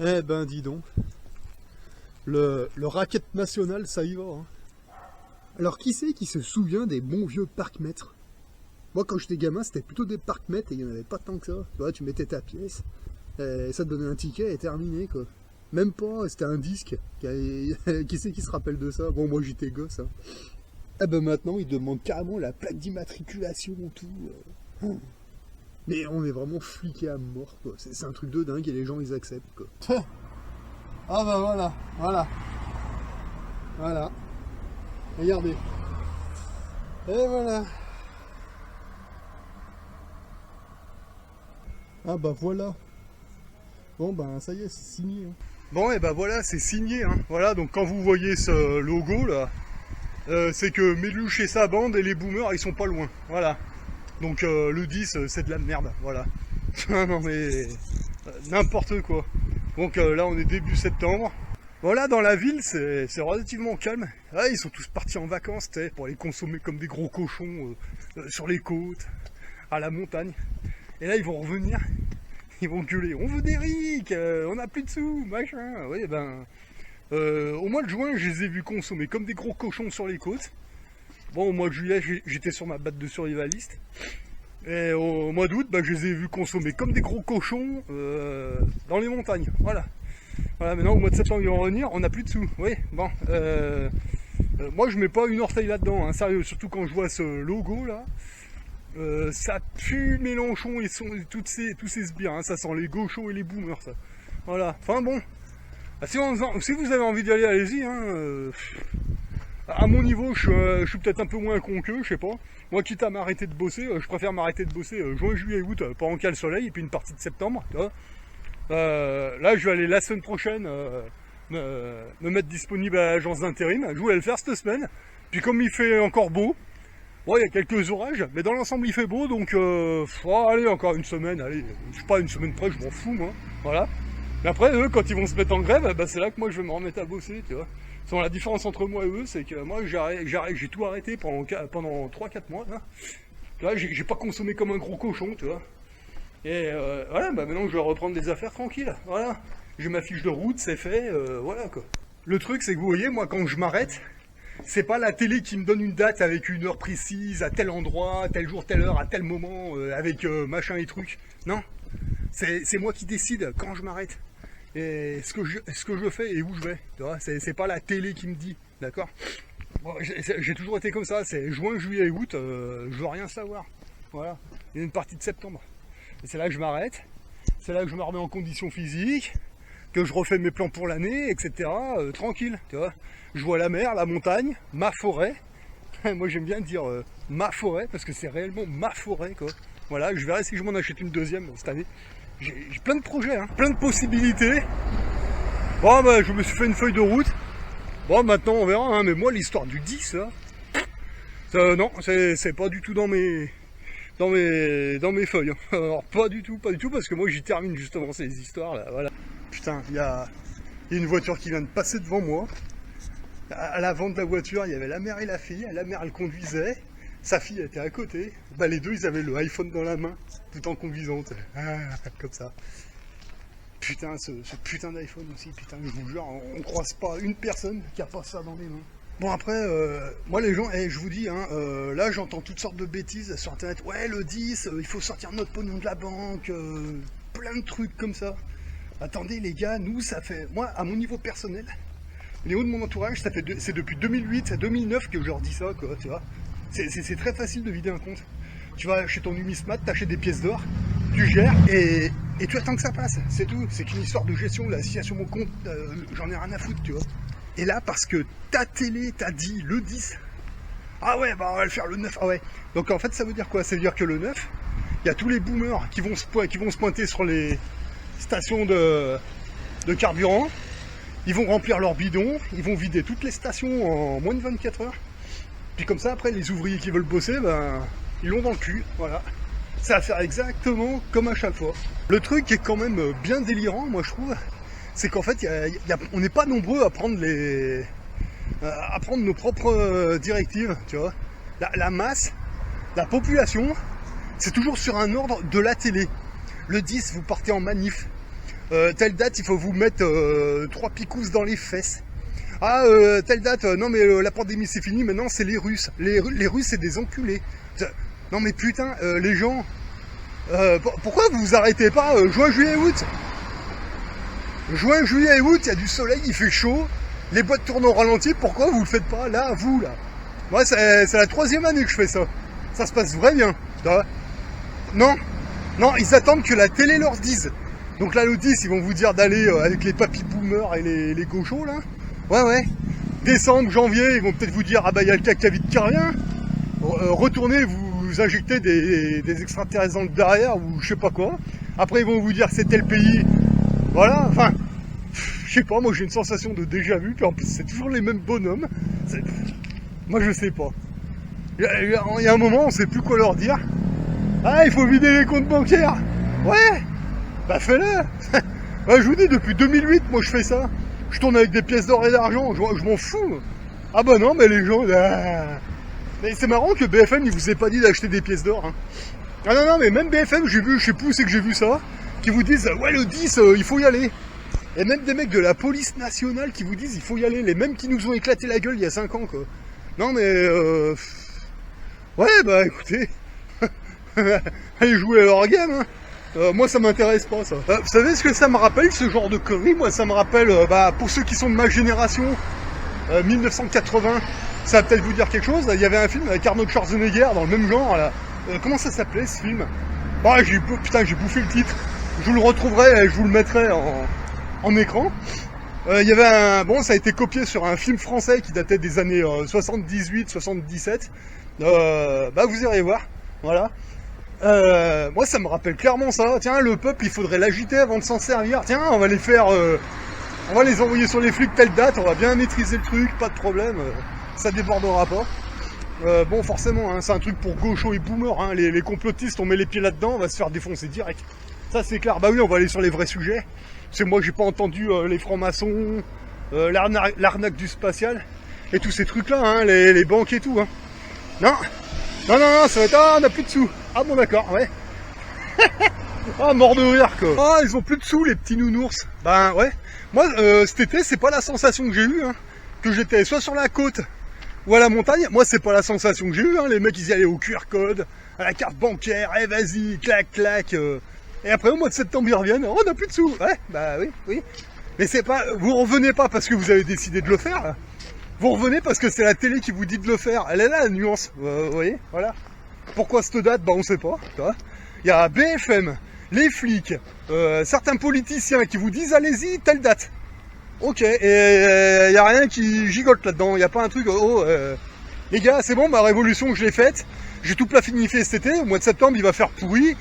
Eh ben dis donc, le racket national ça y va. Hein. Alors qui c'est qui se souvient des bons vieux parcs-mètres? Moi quand j'étais gamin c'était plutôt des parcs-mètres et il n'y en avait pas tant que ça. Tu vois, tu mettais ta pièce, et ça te donnait un ticket et terminé quoi. Même pas, c'était un disque. Qui c'est qui se rappelle de ça? Bon moi j'étais gosse. Hein. Eh ben maintenant ils demandent carrément la plaque d'immatriculation et tout. Mais on est vraiment fliqués à mort quoi. C'est un truc de dingue et les gens ils acceptent quoi. Ah bah voilà. Regardez. Et voilà. Ah bah voilà. Bon ben ça y est, c'est signé. Hein. Bon et bah voilà, c'est signé. Hein. Voilà, donc quand vous voyez ce logo là, c'est que Méluche et sa bande et les boomers ils sont pas loin. Voilà. Donc le 10 c'est de la merde. Voilà. Non mais n'importe quoi. Donc là on est début septembre. Voilà, dans la ville, c'est relativement calme. Ah, ils sont tous partis en vacances, pour les consommer comme des gros cochons sur les côtes, à la montagne. Et là, ils vont revenir, ils vont gueuler. On veut des rics, on n'a plus de sous, machin. Oui, ben, au mois de juin, je les ai vus consommer comme des gros cochons sur les côtes. Bon, au mois de juillet, j'étais sur ma batte de survivaliste. Et au mois d'août, ben, je les ai vus consommer comme des gros cochons dans les montagnes. Voilà. Voilà, maintenant au mois de septembre ils vont revenir, on n'a plus de sous. Oui, bon. Moi je mets pas une orteille là-dedans, hein, sérieux, surtout quand je vois ce logo là. Ça pue Mélenchon et tous ces sbires, hein, ça sent les gauchos et les boomers ça. Voilà, enfin bon. Si vous avez envie d'y aller, allez-y. Hein, à mon niveau, je suis peut-être un peu moins con qu'eux, je sais pas. Moi, quitte à m'arrêter de bosser, je préfère m'arrêter de bosser juin, juillet, août, pendant qu'il y a le soleil, et puis une partie de septembre, tu vois. Là, je vais aller la semaine prochaine me mettre disponible à l'agence d'intérim. Je voulais le faire cette semaine. Puis comme il fait encore beau, bon, il y a quelques orages, mais dans l'ensemble il fait beau, donc allez, encore une semaine, allez, je sais pas, une semaine près, je m'en fous, moi. Voilà. Mais après, eux, quand ils vont se mettre en grève, bah, c'est là que moi je vais me remettre à bosser, tu vois. La différence entre moi et eux, c'est que moi j'ai tout arrêté pendant 3-4 mois. Là. Tu vois, j'ai pas consommé comme un gros cochon, tu vois. Et voilà, bah maintenant je vais reprendre des affaires tranquilles. Voilà. J'ai ma fiche de route, c'est fait, voilà quoi. Le truc c'est que vous voyez, moi quand je m'arrête, c'est pas la télé qui me donne une date avec une heure précise, à tel endroit, tel jour, telle heure, à tel moment, avec machin et truc. Non. C'est moi qui décide quand je m'arrête. Et ce que je fais et où je vais. Tu vois, c'est pas la télé qui me dit, d'accord. Bon, j'ai toujours été comme ça, c'est juin, juillet, août, je veux rien savoir. Voilà. Il y a une partie de septembre. Et c'est là que je m'arrête, c'est là que je me remets en condition physique, que je refais mes plans pour l'année, etc. Tranquille, tu vois. Je vois la mer, la montagne, ma forêt. Moi j'aime bien dire ma forêt, parce que c'est réellement ma forêt, quoi. Voilà, je verrai si je m'en achète une deuxième cette année. J'ai plein de projets, hein, plein de possibilités. Bon, bah, je me suis fait une feuille de route. Bon, maintenant on verra, hein, mais moi l'histoire du 10, là, non, c'est pas du tout dans mes feuilles. Hein. Alors pas du tout, parce que moi j'y termine justement ces histoires là, voilà. Putain, il y a une voiture qui vient de passer devant moi. À l'avant de la voiture, il y avait la mère et la fille. La mère elle conduisait, sa fille était à côté. Bah les deux ils avaient le iPhone dans la main, tout en conduisant. Comme ça. Putain, ce putain d'iPhone aussi, putain, je vous jure, on croise pas une personne qui a pas ça dans les mains. Bon après, moi les gens, je vous dis, hein, là j'entends toutes sortes de bêtises sur internet. Ouais, le 10, il faut sortir notre pognon de la banque, plein de trucs comme ça. Attendez les gars, nous ça fait, moi à mon niveau personnel, au niveau de mon entourage, c'est depuis 2008 à 2009 que je leur dis ça, quoi, tu vois. C'est très facile de vider un compte. Tu vas chez ton numismate, t'achètes des pièces d'or, tu gères et tu attends que ça passe, c'est tout. C'est qu'une histoire de gestion, l'association mon compte, j'en ai rien à foutre, tu vois. Et là, parce que ta télé t'a dit le 10, ah ouais, bah on va le faire le 9, ah ouais. Donc en fait, ça veut dire quoi? Ça veut dire que le 9, il y a tous les boomers qui vont se pointer sur les stations de carburant, ils vont remplir leurs bidons, ils vont vider toutes les stations en moins de 24 heures. Puis comme ça, après, les ouvriers qui veulent bosser, ben, ils l'ont dans le cul, voilà. Ça va faire exactement comme à chaque fois. Le truc qui est quand même bien délirant, moi je trouve, c'est qu'en fait, on n'est pas nombreux à prendre nos propres directives, tu vois. La masse, la population, c'est toujours sur un ordre de la télé. Le 10, vous partez en manif. telle date, il faut vous mettre 3 picousses dans les fesses. Ah, telle date, non mais la pandémie c'est fini, maintenant c'est les Russes. Les Russes c'est des enculés. Non mais putain, les gens, pourquoi vous vous arrêtez pas juin, juillet, août? Juin, juillet et août, il y a du soleil, il fait chaud, les boîtes tournent au ralenti, pourquoi vous le faites pas là, vous là? Moi c'est la 3e année que je fais ça. Ça se passe vraiment bien. Non, ils attendent que la télé leur dise. Donc là, le 10, ils vont vous dire d'aller avec les papy boomers et les gauchos, là. Ouais. Décembre, janvier, ils vont peut-être vous dire, ah bah il y a le cacavide qui revient. Retournez, vous injectez des extraterrestres dans le derrière, ou je sais pas quoi. Après, ils vont vous dire que c'est tel pays. Voilà, enfin, je sais pas, moi j'ai une sensation de déjà vu, puis en plus, c'est toujours les mêmes bonhommes. Moi, je sais pas. Il y a un moment, on sait plus quoi leur dire. Ah, il faut vider les comptes bancaires. Ouais, bah fais-le. Ouais, je vous dis, depuis 2008, moi je fais ça. Je tourne avec des pièces d'or et d'argent, je m'en fous. Ah bah non, mais les gens... Mais c'est marrant que BFM, il vous ait pas dit d'acheter des pièces d'or. Hein. Ah non, mais même BFM, j'ai vu, je sais plus où c'est que j'ai vu ça, qui vous disent, ouais, le 10, il faut y aller. Et même des mecs de la police nationale qui vous disent, il faut y aller. Les mêmes qui nous ont éclaté la gueule il y a 5 ans, quoi. Non, mais... Ouais, bah écoutez... Allez jouer à leur game, hein. Moi ça m'intéresse pas ça. Vous savez ce que ça me rappelle, ce genre de conneries? Moi ça me rappelle, pour ceux qui sont de ma génération, 1980, ça va peut-être vous dire quelque chose. Il y avait un film avec Arnold Schwarzenegger dans le même genre là. Comment ça s'appelait ce film? J'ai bouffé le titre. Je vous le retrouverai et je vous le mettrai en écran. Il y avait ça a été copié sur un film français qui datait des années 78-77. Vous irez voir. Voilà. Moi ça me rappelle clairement ça. Tiens, le peuple il faudrait l'agiter avant de s'en servir. Tiens, on va les faire, on va les envoyer sur les flics telle date, on va bien maîtriser le truc, pas de problème, ça débordera pas. Forcément, hein, c'est un truc pour gauchos et boomers, hein, les complotistes, on met les pieds là-dedans, on va se faire défoncer direct. Ça c'est clair, bah oui, on va aller sur les vrais sujets. C'est moi j'ai pas entendu les francs-maçons, l'arnaque du spatial, et tous ces trucs là, hein, les banques et tout. Hein. Non, ça va être, on a plus de sous. Ah bon d'accord, ouais. Ah, mort de rire quoi. Ah, ils ont plus de sous les petits nounours. Ben ouais. Moi cet été c'est pas la sensation que j'ai eue, hein. Que j'étais soit sur la côte ou à la montagne. Moi c'est pas la sensation que j'ai eue, hein. Les mecs ils y allaient au QR code, à la carte bancaire, vas-y, clac. Et après au mois de septembre ils reviennent, oh, on a plus de sous. Ouais, bah oui. Mais c'est pas, vous revenez pas parce que vous avez décidé de le faire, là. Vous revenez parce que c'est la télé qui vous dit de le faire. Elle est là la nuance, vous voyez, voilà. Pourquoi cette date? Bah on sait pas. Il y a BFM, les flics, certains politiciens qui vous disent allez-y, telle date. Ok, et il n'y a rien qui gigote là-dedans, il n'y a pas un truc, les gars, c'est bon, ma révolution je l'ai faite, j'ai tout planifié cet été, au mois de septembre il va faire pourri,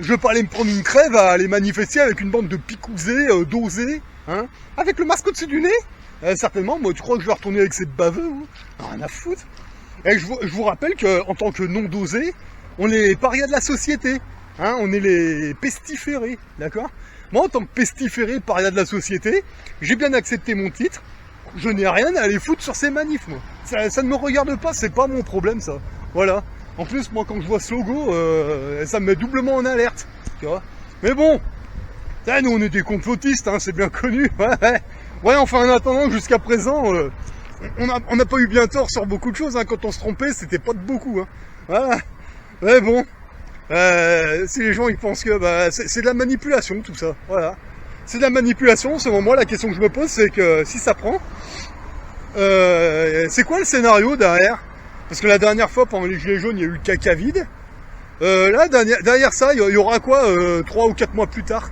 je vais pas aller me prendre une crève à aller manifester avec une bande de picousés, dosés, hein, avec le masque au-dessus du nez. Certainement, moi tu crois que je vais retourner avec ces baveux, rien à foutre. Et je vous rappelle qu'en tant que non-dosé, on est les parias de la société, hein, on est les pestiférés, d'accord? Moi en tant que pestiféré, paria de la société, j'ai bien accepté mon titre, je n'ai rien à aller foutre sur ces manifs, moi. Ça ne me regarde pas, c'est pas mon problème ça, voilà. En plus, moi quand je vois ce logo, ça me met doublement en alerte, tu vois. Mais bon, nous on est des complotistes, hein, c'est bien connu, ouais, enfin en attendant, jusqu'à présent, on n'a pas eu bien tort sur beaucoup de choses, hein. Quand on se trompait, c'était pas de beaucoup, hein. Voilà. Mais bon, si les gens ils pensent que c'est de la manipulation tout ça, voilà. C'est de la manipulation, selon moi la question que je me pose c'est que si ça prend, c'est quoi le scénario derrière? Parce que la dernière fois pendant les gilets jaunes il y a eu le caca vide. Là derrière ça il y aura quoi 3 ou 4 mois plus tard?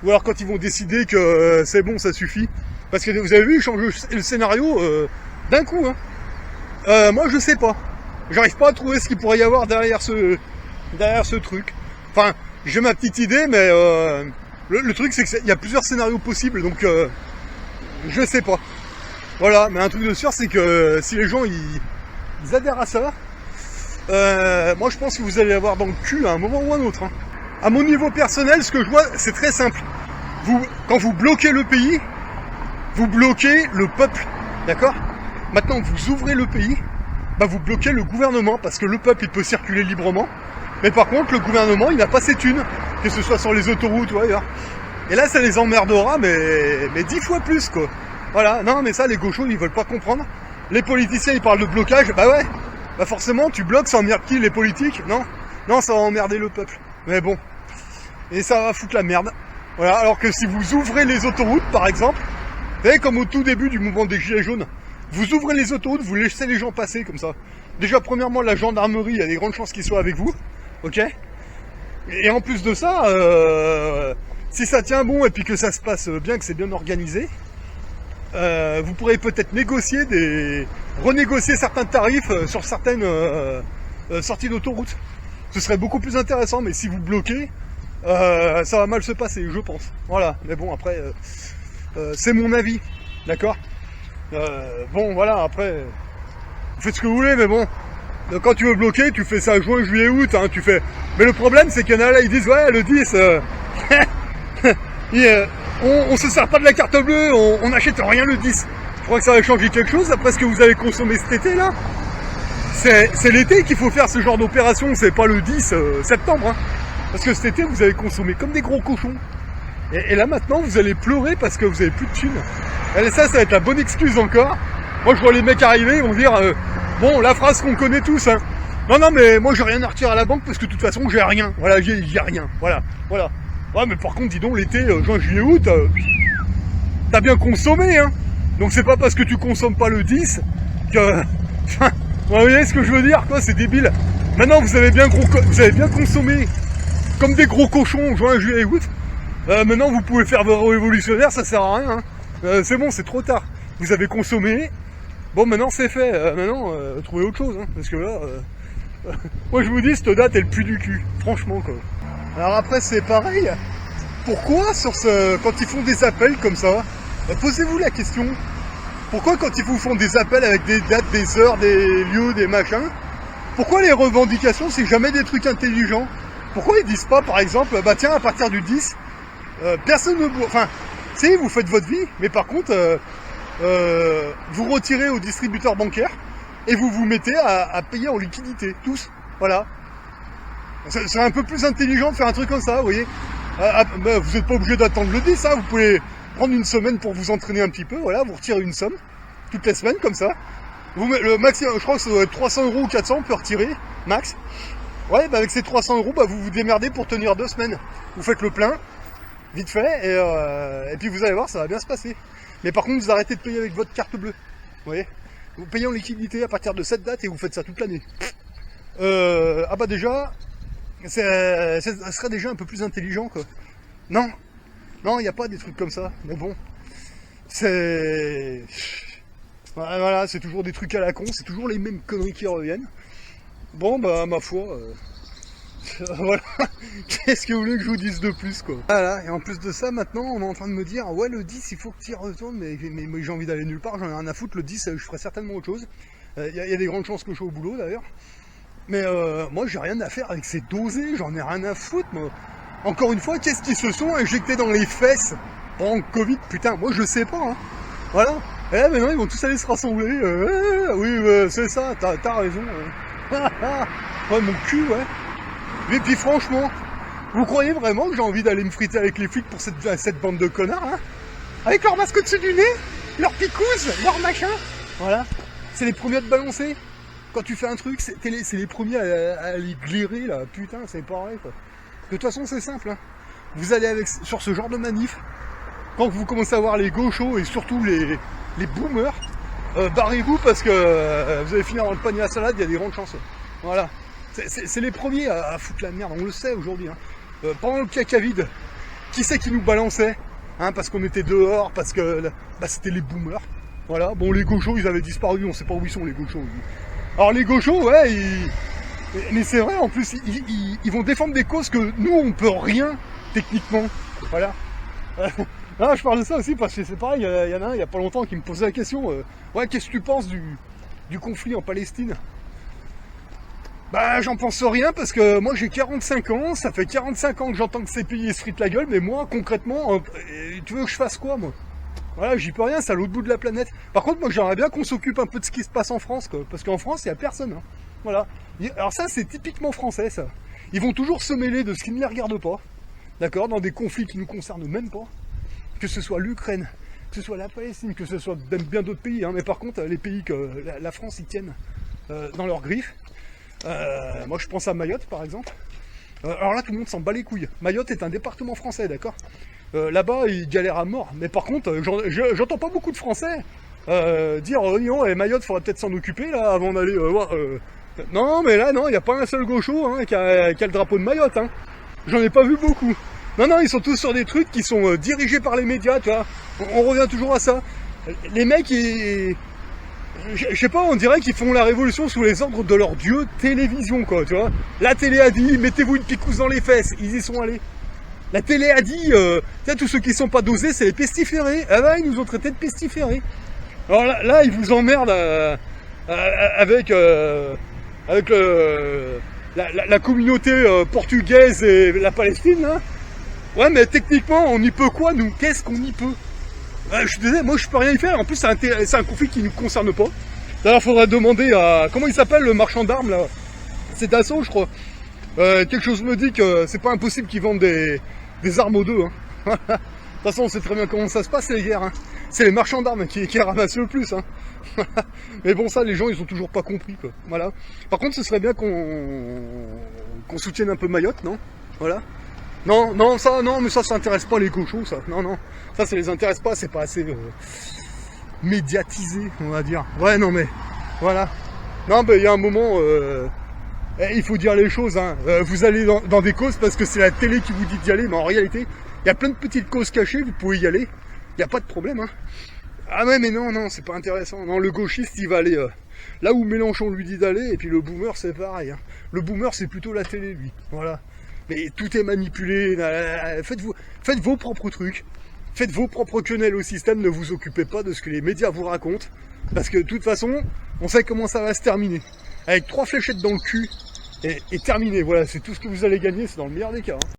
Ou alors quand ils vont décider que c'est bon ça suffit? Parce que vous avez vu, ils changent le scénario d'un coup. Hein. Moi, je sais pas. J'arrive pas à trouver ce qu'il pourrait y avoir derrière ce truc. Enfin, j'ai ma petite idée, mais le truc, c'est qu'il y a plusieurs scénarios possibles, donc je sais pas. Voilà, mais un truc de sûr, c'est que si les gens ils adhèrent à ça, moi, je pense que vous allez avoir dans le cul à un moment ou un autre. Hein. À mon niveau personnel, ce que je vois, c'est très simple. Quand vous bloquez le pays, vous bloquez le peuple, d'accord? Maintenant que vous ouvrez le pays, vous bloquez le gouvernement, parce que le peuple il peut circuler librement, mais par contre le gouvernement il n'a pas ses thunes, que ce soit sur les autoroutes ou ailleurs. Et là, ça les emmerdera, mais 10 fois plus, quoi. Voilà, non, mais ça, les gauchos, ils veulent pas comprendre. Les politiciens, ils parlent de blocage. Bah ouais, bah forcément, tu bloques, ça emmerde qui, les politiques? Non, non, ça va emmerder le peuple. Mais bon, et ça va foutre la merde. Voilà, alors que si vous ouvrez les autoroutes, par exemple, vous savez, comme au tout début du mouvement des Gilets jaunes, vous ouvrez les autoroutes, vous laissez les gens passer, comme ça. Déjà, premièrement, la gendarmerie, il y a des grandes chances qu'ils soient avec vous, ok? Et en plus de ça, si ça tient bon et puis que ça se passe bien, que c'est bien organisé, vous pourrez peut-être renégocier certains tarifs sur certaines sorties d'autoroute. Ce serait beaucoup plus intéressant, mais si vous bloquez, ça va mal se passer, je pense. Voilà, mais bon, après, c'est mon avis, d'accord? Bon, voilà, après, vous faites ce que vous voulez, mais bon, quand tu veux bloquer, tu fais ça juin, juillet, août, hein, tu fais... Mais le problème, c'est qu'il y en a là, ils disent, ouais, le 10... on se sert pas de la carte bleue, on n'achète rien le 10. Je crois que ça va changer quelque chose après ce que vous avez consommé cet été là. C'est l'été qu'il faut faire ce genre d'opération, c'est pas le 10 septembre. Hein. Parce que cet été vous avez consommé comme des gros cochons. Et là maintenant vous allez pleurer parce que vous avez plus de thunes. Et ça va être la bonne excuse encore. Moi je vois les mecs arriver, ils vont dire bon, la phrase qu'on connaît tous, hein. Non, non, mais moi j'ai rien à retirer à la banque parce que de toute façon j'ai rien. Voilà, j'ai rien. Voilà, voilà. Ouais, mais par contre, dis donc, l'été, juin, juillet, août, t'as bien consommé, hein. Donc c'est pas parce que tu consommes pas le 10 que... Enfin, vous voyez ce que je veux dire, quoi, c'est débile. Maintenant, vous avez bien consommé comme des gros cochons, juin, juillet, août. Maintenant, vous pouvez faire vos révolutionnaires, ça sert à rien, hein. C'est bon, c'est trop tard. Vous avez consommé. Bon, maintenant, c'est fait. Maintenant, trouvez autre chose, hein, parce que là... moi, je vous dis, cette date, elle pue du cul. Franchement, quoi. Alors après c'est pareil, pourquoi quand ils font des appels comme ça, posez-vous la question, pourquoi quand ils vous font des appels avec des dates, des heures, des lieux, des machins, pourquoi les revendications c'est jamais des trucs intelligents? Pourquoi ils disent pas par exemple, bah tiens à partir du 10, personne ne... Enfin, si vous faites votre vie, mais par contre, vous retirez au distributeur bancaire et vous vous mettez à payer en liquidité, tous, voilà. C'est un peu plus intelligent de faire un truc comme ça, vous voyez. Vous n'êtes pas obligé d'attendre le 10, hein. Vous pouvez prendre une semaine pour vous entraîner un petit peu, voilà, vous retirez une somme, toutes les semaines, comme ça. Le maximum, je crois que ça doit être 300 € ou 400, on peut retirer, max. Ouais, bah avec ces 300 €, bah vous vous démerdez pour tenir 2 semaines. Vous faites le plein, vite fait, et puis vous allez voir, ça va bien se passer. Mais par contre, vous arrêtez de payer avec votre carte bleue, vous voyez. Vous payez en liquidité à partir de cette date et vous faites ça toute l'année. Ah bah déjà... ça serait déjà un peu plus intelligent, quoi. Non, non, il n'y a pas des trucs comme ça, mais bon, c'est... Voilà, c'est toujours des trucs à la con, c'est toujours les mêmes conneries qui reviennent. Bon, bah, ma foi, voilà, qu'est-ce que vous voulez que je vous dise de plus, quoi. Voilà, et en plus de ça, maintenant, on est en train de me dire, ouais, le 10, il faut que tu y retournes, mais j'ai envie d'aller nulle part, j'en ai rien à foutre, le 10, je ferai certainement autre chose. Il y a des grandes chances que je sois au boulot, d'ailleurs. Mais moi j'ai rien à faire avec ces dosés, j'en ai rien à foutre moi. Encore une fois, qu'est-ce qu'ils se sont injectés dans les fesses pendant le Covid? Putain, moi je sais pas, hein. Voilà. Et là maintenant ils vont tous aller se rassembler. Oui, c'est ça, t'as raison. Ouais, mon cul, ouais. Et puis franchement, vous croyez vraiment que j'ai envie d'aller me friter avec les flics pour cette bande de connards, hein? Avec leur masque au-dessus du nez, leur picouse, leur machin. Voilà. C'est les premiers à te balancer. Quand tu fais un truc, c'est les premiers à les glairer, là. Putain, c'est pareil, quoi. De toute façon, c'est simple, hein. Vous allez sur ce genre de manif, quand vous commencez à voir les gauchos et surtout les boomers, barrez-vous parce que vous allez finir dans le panier à salade, il y a des grandes chances. Voilà. C'est les premiers à foutre la merde, on le sait aujourd'hui, hein. Pendant le caca vide, qui c'est qui nous balançait, hein, parce qu'on était dehors, parce que bah, c'était les boomers. Voilà. Bon, les gauchos, ils avaient disparu, on sait pas où ils sont, les gauchos. Alors les gauchos, ouais, mais c'est vrai, en plus, ils vont défendre des causes que nous, on peut rien, techniquement. Voilà. Ah, je parle de ça aussi parce que c'est pareil, il y en a un, il y a pas longtemps, qui me posait la question, ouais, qu'est-ce que tu penses du conflit en Palestine? Bah, j'en pense rien parce que moi, j'ai 45 ans, ça fait 45 ans que j'entends que ces pays se fritent la gueule, mais moi, concrètement, tu veux que je fasse quoi, moi? Voilà, j'y peux rien, c'est à l'autre bout de la planète. Par contre, moi, j'aimerais bien qu'on s'occupe un peu de ce qui se passe en France, quoi. Parce qu'en France, il n'y a personne, hein. Voilà. Alors ça, c'est typiquement français, ça. Ils vont toujours se mêler de ce qui ne les regarde pas. d'accord, dans des conflits qui nous concernent même pas, que ce soit l'Ukraine, que ce soit la Palestine, que ce soit même bien d'autres pays, hein, mais par contre, les pays que la France, ils tiennent dans leurs griffes, moi je pense à Mayotte, par exemple. Alors là, tout le monde s'en bat les couilles. Mayotte est un département français, d'accord. Là-bas, ils galèrent à mort. Mais par contre, j'entends pas beaucoup de Français dire non, Mayotte, faudrait peut-être s'en occuper là avant d'aller voir. Non, mais là, non, il n'y a pas un seul gaucho hein, qui a le drapeau de Mayotte. Hein. J'en ai pas vu beaucoup. Non, non, ils sont tous sur des trucs qui sont dirigés par les médias, tu vois. On revient toujours à ça. Les mecs, je sais pas, on dirait qu'ils font la révolution sous les ordres de leur dieu télévision, quoi, tu vois. La télé a dit, mettez-vous une picouse dans les fesses. Ils y sont allés. La télé a dit, tous ceux qui sont pas dosés, c'est les pestiférés. Ah bah, ils nous ont traités de pestiférés. Alors là ils vous emmerdent avec la communauté portugaise et la Palestine, hein. Ouais, mais techniquement, on y peut quoi, nous? Qu'est-ce qu'on y peut? Je suis désolé, moi je peux rien y faire. En plus, c'est un conflit qui ne nous concerne pas. D'ailleurs, faudrait demander à... Comment il s'appelle, le marchand d'armes, là? C'est Dassault, je crois. Quelque chose me dit que c'est pas impossible qu'ils vendent des armes aux deux. Hein. De toute façon, on sait très bien comment ça se passe, les guerres. Hein. C'est les marchands d'armes qui ramassent le plus. Hein. Mais bon, ça, les gens, ils ont toujours pas compris, quoi. Voilà. Par contre, ce serait bien qu'on soutienne un peu Mayotte, non? Voilà. Non, non, ça, non, mais ça intéresse pas les cochons, ça. Non, non. Ça les intéresse pas, c'est pas assez médiatisé, on va dire. Ouais, non, mais voilà. Non, mais il y a un moment, il faut dire les choses. Hein. Vous allez dans des causes parce que c'est la télé qui vous dit d'y aller, mais en réalité, il y a plein de petites causes cachées, vous pouvez y aller. Il n'y a pas de problème. Hein. Ah ouais, mais non, non, c'est pas intéressant. Non, le gauchiste, il va aller là où Mélenchon lui dit d'aller, et puis le boomer, c'est pareil. Hein. Le boomer, c'est plutôt la télé, lui. Voilà. Mais tout est manipulé. Faites vos propres trucs. Faites vos propres quenelles au système. Ne vous occupez pas de ce que les médias vous racontent. Parce que de toute façon, on sait comment ça va se terminer. Avec 3 fléchettes dans le cul et terminé. Voilà, c'est tout ce que vous allez gagner. C'est dans le meilleur des cas. Hein.